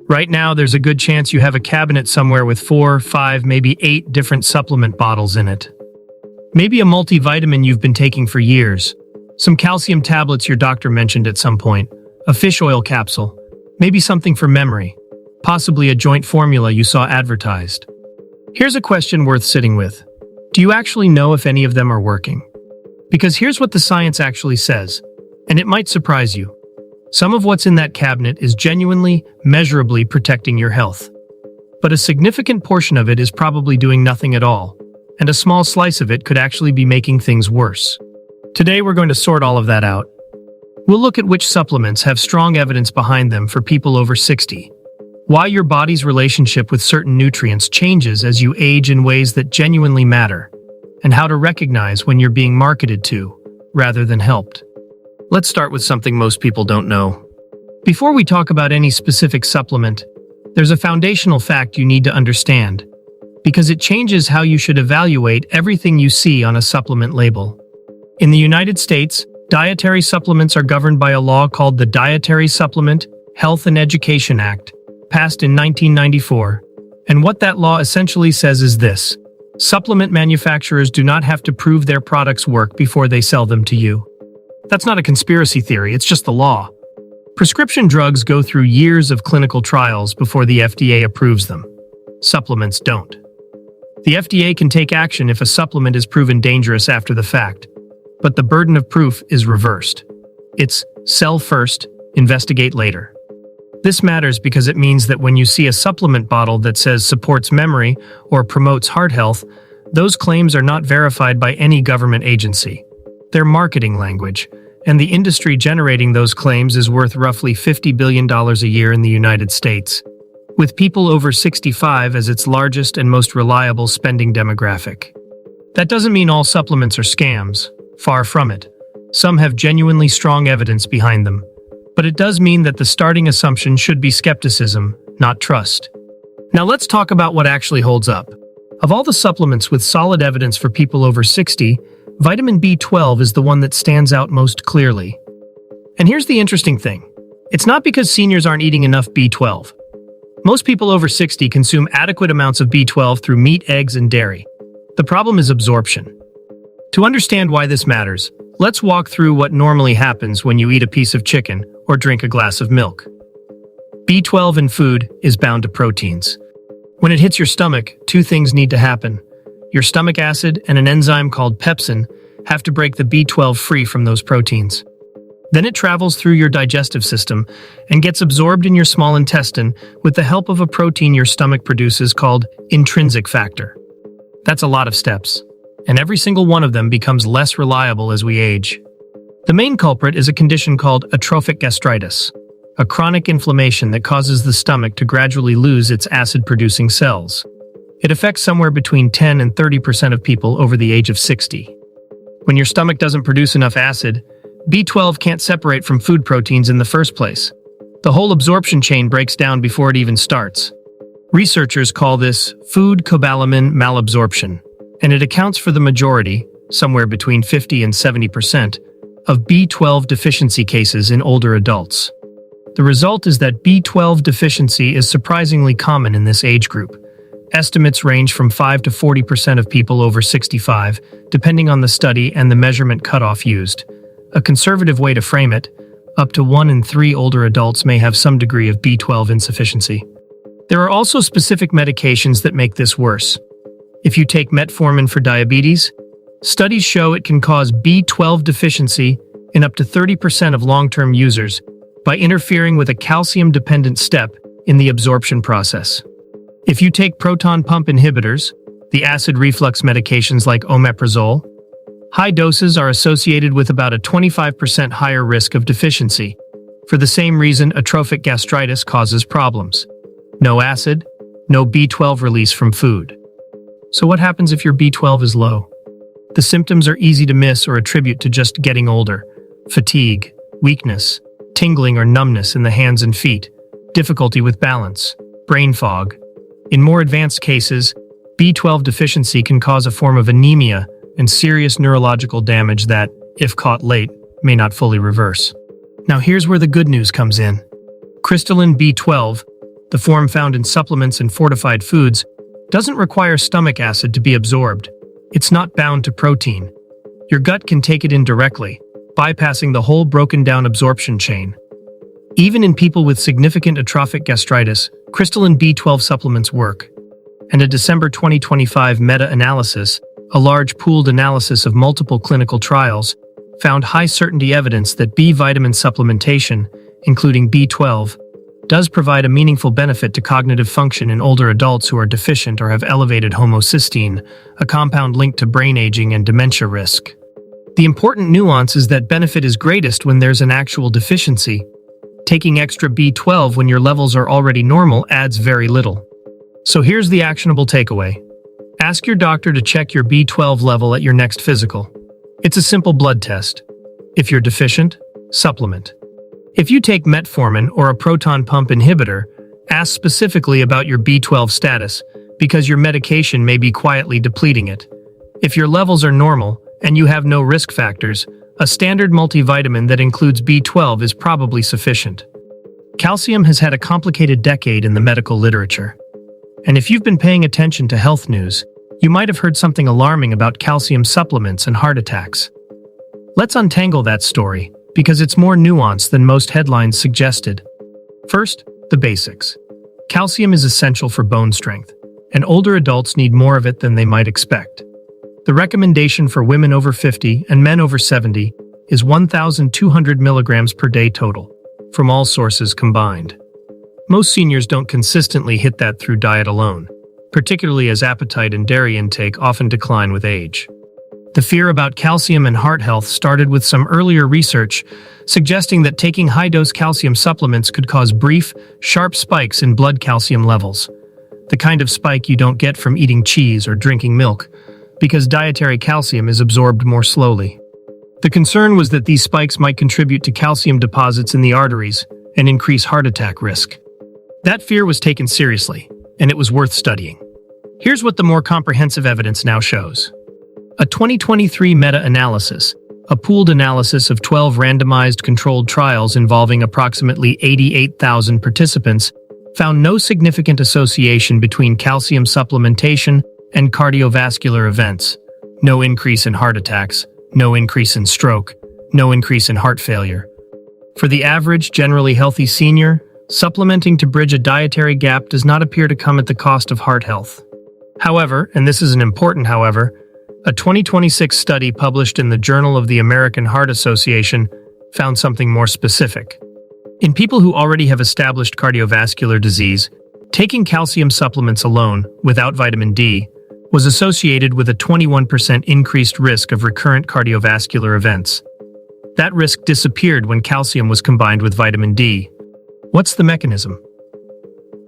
Right now, there's a good chance you have a cabinet somewhere with 4, 5, maybe 8 different supplement bottles in it. Maybe a multivitamin you've been taking for years, some calcium tablets your doctor mentioned at some point, a fish oil capsule, maybe something for memory, possibly a joint formula you saw advertised. Here's a question worth sitting with. Do you actually know if any of them are working? Because here's what the science actually says, and it might surprise you. Some of what's in that cabinet is genuinely, measurably protecting your health. But a significant portion of it is probably doing nothing at all, and a small slice of it could actually be making things worse. Today we're going to sort all of that out. We'll look at which supplements have strong evidence behind them for people over 60, why your body's relationship with certain nutrients changes as you age in ways that genuinely matter, and how to recognize when you're being marketed to, rather than helped. Let's start with something most people don't know. Before we talk about any specific supplement, there's a foundational fact you need to understand, because it changes how you should evaluate everything you see on a supplement label. In the United States, dietary supplements are governed by a law called the Dietary Supplement, Health and Education Act, passed in 1994. And what that law essentially says is this: supplement manufacturers do not have to prove their products work before they sell them to you. That's not a conspiracy theory, it's just the law. Prescription drugs go through years of clinical trials before the FDA approves them. Supplements don't. The FDA can take action if a supplement is proven dangerous after the fact, but the burden of proof is reversed. It's sell first, investigate later. This matters because it means that when you see a supplement bottle that says supports memory or promotes heart health, those claims are not verified by any government agency. They're marketing language, and the industry generating those claims is worth roughly $50 billion a year in the United States, with people over 65 as its largest and most reliable spending demographic. That doesn't mean all supplements are scams. Far from it. Some have genuinely strong evidence behind them. But it does mean that the starting assumption should be skepticism, not trust. Now let's talk about what actually holds up. Of all the supplements with solid evidence for people over 60, vitamin B12 is the one that stands out most clearly. And here's the interesting thing. It's not because seniors aren't eating enough B12. Most people over 60 consume adequate amounts of B12 through meat, eggs, and dairy. The problem is absorption. To understand why this matters, let's walk through what normally happens when you eat a piece of chicken or drink a glass of milk. B12 in food is bound to proteins. When it hits your stomach, two things need to happen. Your stomach acid and an enzyme called pepsin have to break the B12 free from those proteins. Then it travels through your digestive system and gets absorbed in your small intestine with the help of a protein your stomach produces called intrinsic factor. That's a lot of steps, and every single one of them becomes less reliable as we age. The main culprit is a condition called atrophic gastritis, a chronic inflammation that causes the stomach to gradually lose its acid-producing cells. It affects somewhere between 10 and 30% of people over the age of 60. When your stomach doesn't produce enough acid, B12 can't separate from food proteins in the first place. The whole absorption chain breaks down before it even starts. Researchers call this Food-Cobalamin malabsorption, and it accounts for the majority, somewhere between 50 and 70%, of B12 deficiency cases in older adults. The result is that B12 deficiency is surprisingly common in this age group. Estimates range from 5 to 40% of people over 65, depending on the study and the measurement cutoff used. A conservative way to frame it, up to 1 in 3 older adults may have some degree of B12 insufficiency. There are also specific medications that make this worse. If you take metformin for diabetes, studies show it can cause B12 deficiency in up to 30% of long-term users by interfering with a calcium-dependent step in the absorption process. If you take proton pump inhibitors, the acid reflux medications like omeprazole, high doses are associated with about a 25% higher risk of deficiency. For the same reason, atrophic gastritis causes problems. No acid, no B12 release from food. So what happens if your B12 is low? The symptoms are easy to miss or attribute to just getting older. Fatigue, weakness, tingling or numbness in the hands and feet, difficulty with balance, brain fog. In more advanced cases, B12 deficiency can cause a form of anemia and serious neurological damage that, if caught late, may not fully reverse. Now here's where the good news comes in. Crystalline B12, the form found in supplements and fortified foods, doesn't require stomach acid to be absorbed. It's not bound to protein. Your gut can take it in directly, bypassing the whole broken-down absorption chain. Even in people with significant atrophic gastritis, crystalline B12 supplements work. And a December 2025 meta-analysis, a large pooled analysis of multiple clinical trials, found high-certainty evidence that B vitamin supplementation, including B12, does provide a meaningful benefit to cognitive function in older adults who are deficient or have elevated homocysteine, a compound linked to brain aging and dementia risk. The important nuance is that benefit is greatest when there's an actual deficiency. Taking extra B12 when your levels are already normal adds very little. So here's the actionable takeaway. Ask your doctor to check your B12 level at your next physical. It's a simple blood test. If you're deficient, supplement. If you take metformin or a proton pump inhibitor, ask specifically about your B12 status, because your medication may be quietly depleting it. If your levels are normal and you have no risk factors, a standard multivitamin that includes B12 is probably sufficient. Calcium has had a complicated decade in the medical literature. And if you've been paying attention to health news, you might have heard something alarming about calcium supplements and heart attacks. Let's untangle that story, because it's more nuanced than most headlines suggested. First, the basics. Calcium is essential for bone strength, and older adults need more of it than they might expect. The recommendation for women over 50 and men over 70 is 1,200 milligrams per day total, from all sources combined. Most seniors don't consistently hit that through diet alone, particularly as appetite and dairy intake often decline with age. The fear about calcium and heart health started with some earlier research suggesting that taking high-dose calcium supplements could cause brief, sharp spikes in blood calcium levels, the kind of spike you don't get from eating cheese or drinking milk, because dietary calcium is absorbed more slowly. The concern was that these spikes might contribute to calcium deposits in the arteries and increase heart attack risk. That fear was taken seriously, and it was worth studying. Here's what the more comprehensive evidence now shows. A 2023 meta-analysis, a pooled analysis of 12 randomized controlled trials involving approximately 88,000 participants, found no significant association between calcium supplementation and cardiovascular events. No increase in heart attacks, no increase in stroke, no increase in heart failure. For the average, generally healthy senior, supplementing to bridge a dietary gap does not appear to come at the cost of heart health. However, and this is an important however, a 2026 study published in the Journal of the American Heart Association found something more specific. In people who already have established cardiovascular disease, taking calcium supplements alone, without vitamin D, was associated with a 21% increased risk of recurrent cardiovascular events. That risk disappeared when calcium was combined with vitamin D. What's the mechanism?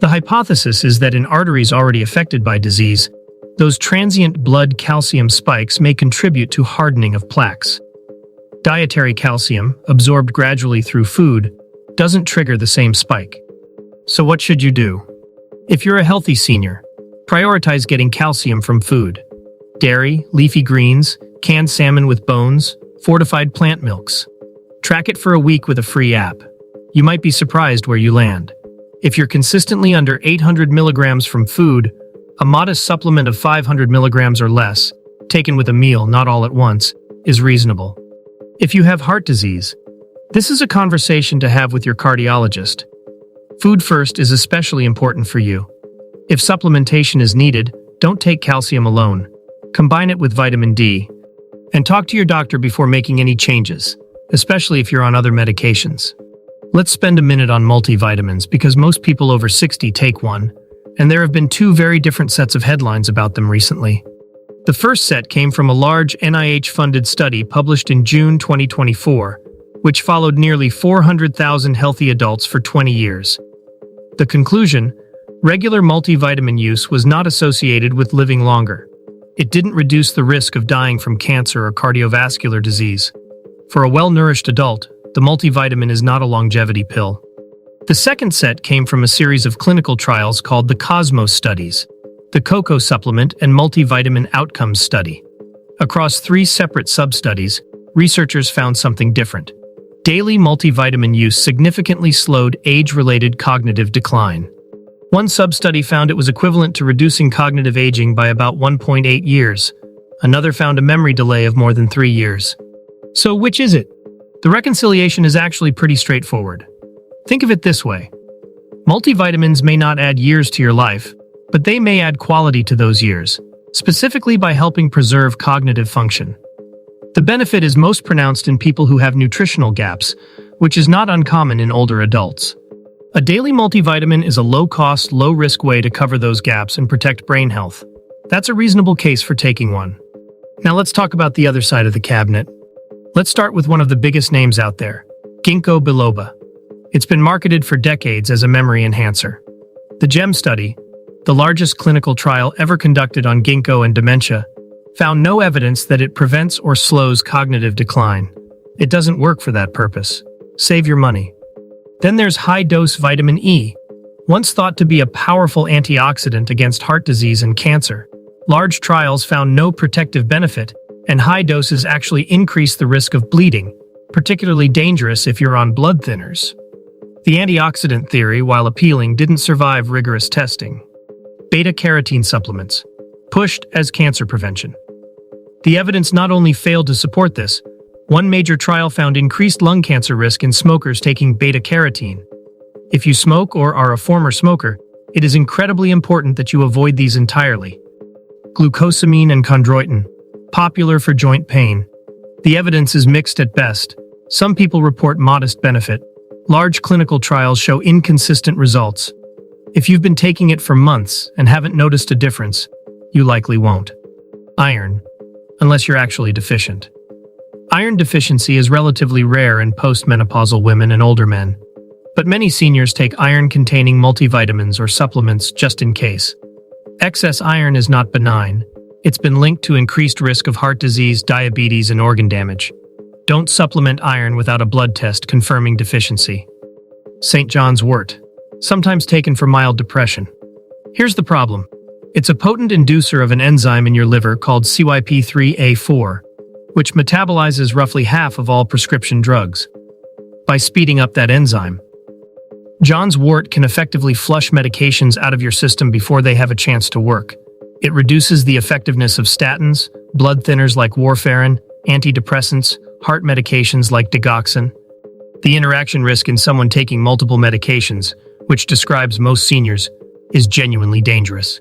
The hypothesis is that in arteries already affected by disease, those transient blood calcium spikes may contribute to hardening of plaques. Dietary calcium, absorbed gradually through food, doesn't trigger the same spike. So what should you do? If you're a healthy senior, prioritize getting calcium from food. Dairy, leafy greens, canned salmon with bones, fortified plant milks. Track it for a week with a free app. You might be surprised where you land. If you're consistently under 800 milligrams from food, a modest supplement of 500 milligrams or less, taken with a meal, not all at once, is reasonable. If you have heart disease, this is a conversation to have with your cardiologist. Food first is especially important for you. If supplementation is needed, don't take calcium alone. Combine it with vitamin D. And talk to your doctor before making any changes, especially if you're on other medications. Let's spend a minute on multivitamins because most people over 60 take one, and there have been two very different sets of headlines about them recently. The first set came from a large NIH-funded study published in June 2024, which followed nearly 400,000 healthy adults for 20 years. The conclusion: regular multivitamin use was not associated with living longer. It didn't reduce the risk of dying from cancer or cardiovascular disease. For a well-nourished adult, the multivitamin is not a longevity pill. The second set came from a series of clinical trials called the Cosmos studies, the Cocoa Supplement and Multivitamin Outcomes Study. Across 3 separate sub-studies, researchers found something different. Daily multivitamin use significantly slowed age-related cognitive decline. One sub-study found it was equivalent to reducing cognitive aging by about 1.8 years. Another found a memory delay of more than 3 years. So which is it? The reconciliation is actually pretty straightforward. Think of it this way. Multivitamins may not add years to your life, but they may add quality to those years, specifically by helping preserve cognitive function. The benefit is most pronounced in people who have nutritional gaps, which is not uncommon in older adults. A daily multivitamin is a low-cost, low-risk way to cover those gaps and protect brain health. That's a reasonable case for taking one. Now let's talk about the other side of the cabinet. Let's start with one of the biggest names out there, ginkgo biloba. It's been marketed for decades as a memory enhancer. The GEM study, the largest clinical trial ever conducted on ginkgo and dementia, found no evidence that it prevents or slows cognitive decline. It doesn't work for that purpose. Save your money. Then there's high-dose vitamin E, once thought to be a powerful antioxidant against heart disease and cancer. Large trials found no protective benefit, and high doses actually increase the risk of bleeding, particularly dangerous if you're on blood thinners. The antioxidant theory, while appealing, didn't survive rigorous testing. Beta-carotene supplements, pushed as cancer prevention. The evidence not only failed to support this, one major trial found increased lung cancer risk in smokers taking beta-carotene. If you smoke or are a former smoker, it is incredibly important that you avoid these entirely. Glucosamine and chondroitin, popular for joint pain. The evidence is mixed at best. Some people report modest benefit. Large clinical trials show inconsistent results. If you've been taking it for months and haven't noticed a difference, you likely won't. Iron, unless you're actually deficient. Iron deficiency is relatively rare in postmenopausal women and older men, but many seniors take iron-containing multivitamins or supplements just in case. Excess iron is not benign. It's been linked to increased risk of heart disease, diabetes, and organ damage. Don't supplement iron without a blood test confirming deficiency. St. John's wort, sometimes taken for mild depression. Here's the problem. It's a potent inducer of an enzyme in your liver called CYP3A4, which metabolizes roughly half of all prescription drugs. By speeding up that enzyme, John's wort can effectively flush medications out of your system before they have a chance to work. It reduces the effectiveness of statins, blood thinners like warfarin, antidepressants, heart medications like digoxin. The interaction risk in someone taking multiple medications, which describes most seniors, is genuinely dangerous.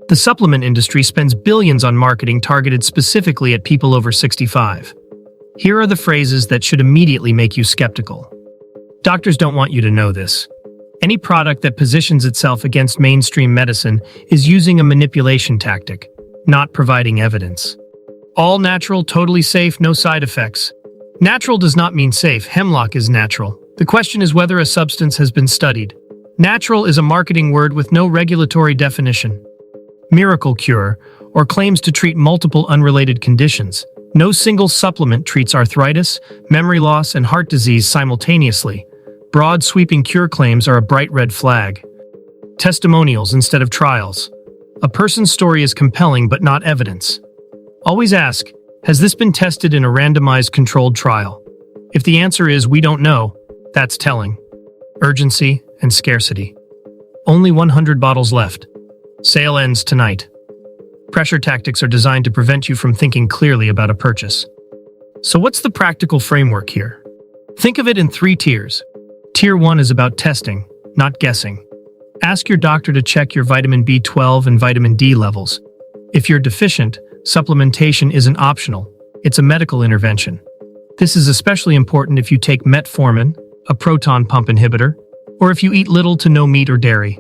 The supplement industry spends billions on marketing targeted specifically at people over 65. Here are the phrases that should immediately make you skeptical. Doctors don't want you to know this. Any product that positions itself against mainstream medicine is using a manipulation tactic, not providing evidence. All natural, totally safe, no side effects. Natural does not mean safe. Hemlock is natural. The question is whether a substance has been studied. Natural is a marketing word with no regulatory definition. Miracle cure, or claims to treat multiple unrelated conditions. No single supplement treats arthritis, memory loss, and heart disease simultaneously. Broad, sweeping cure claims are a bright red flag. Testimonials instead of trials. A person's story is compelling but not evidence. Always ask, has this been tested in a randomized controlled trial? If the answer is we don't know, that's telling. Urgency and scarcity. Only 100 bottles left. Sale ends tonight. Pressure tactics are designed to prevent you from thinking clearly about a purchase. So what's the practical framework here? Think of it in 3 tiers. Tier 1 is about testing, not guessing. Ask your doctor to check your vitamin B12 and vitamin D levels. If you're deficient, supplementation isn't optional. It's a medical intervention. This is especially important if you take metformin, a proton pump inhibitor, or if you eat little to no meat or dairy.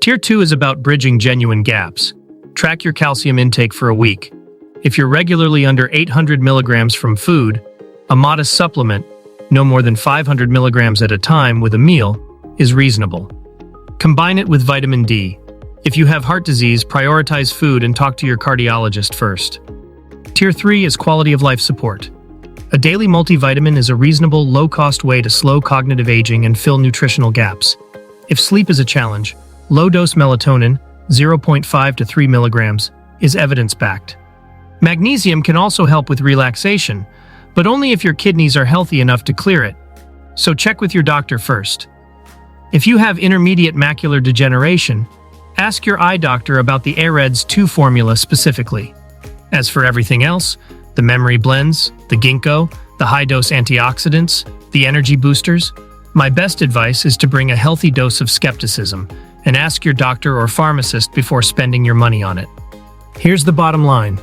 Tier 2 is about bridging genuine gaps. Track your calcium intake for a week. If you're regularly under 800 milligrams from food, a modest supplement, no more than 500 milligrams at a time with a meal, is reasonable. Combine it with vitamin D. If you have heart disease, prioritize food and talk to your cardiologist first. Tier 3 is quality of life support. A daily multivitamin is a reasonable, low-cost way to slow cognitive aging and fill nutritional gaps. If sleep is a challenge, low-dose melatonin, 0.5 to 3 milligrams, is evidence-backed. Magnesium can also help with relaxation, but only if your kidneys are healthy enough to clear it. So check with your doctor first. If you have intermediate macular degeneration, ask your eye doctor about the AREDS 2 formula specifically. As for everything else, the memory blends, the ginkgo, the high-dose antioxidants, the energy boosters, my best advice is to bring a healthy dose of skepticism and ask your doctor or pharmacist before spending your money on it. Here's the bottom line.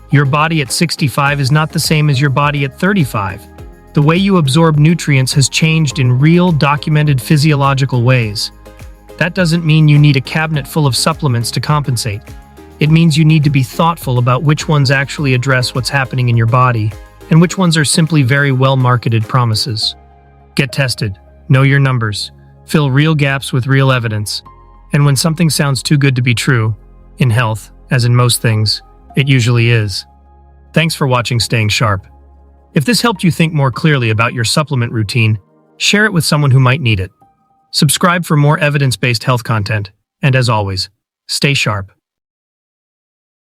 Your body at 65 is not the same as your body at 35. The way you absorb nutrients has changed in real, documented physiological ways. That doesn't mean you need a cabinet full of supplements to compensate. It means you need to be thoughtful about which ones actually address what's happening in your body and which ones are simply very well-marketed promises. Get tested, know your numbers, fill real gaps with real evidence, and when something sounds too good to be true, in health, as in most things, it usually is. Thanks for watching Staying Sharp. If this helped you think more clearly about your supplement routine, share it with someone who might need it. Subscribe for more evidence-based health content, and as always, stay sharp.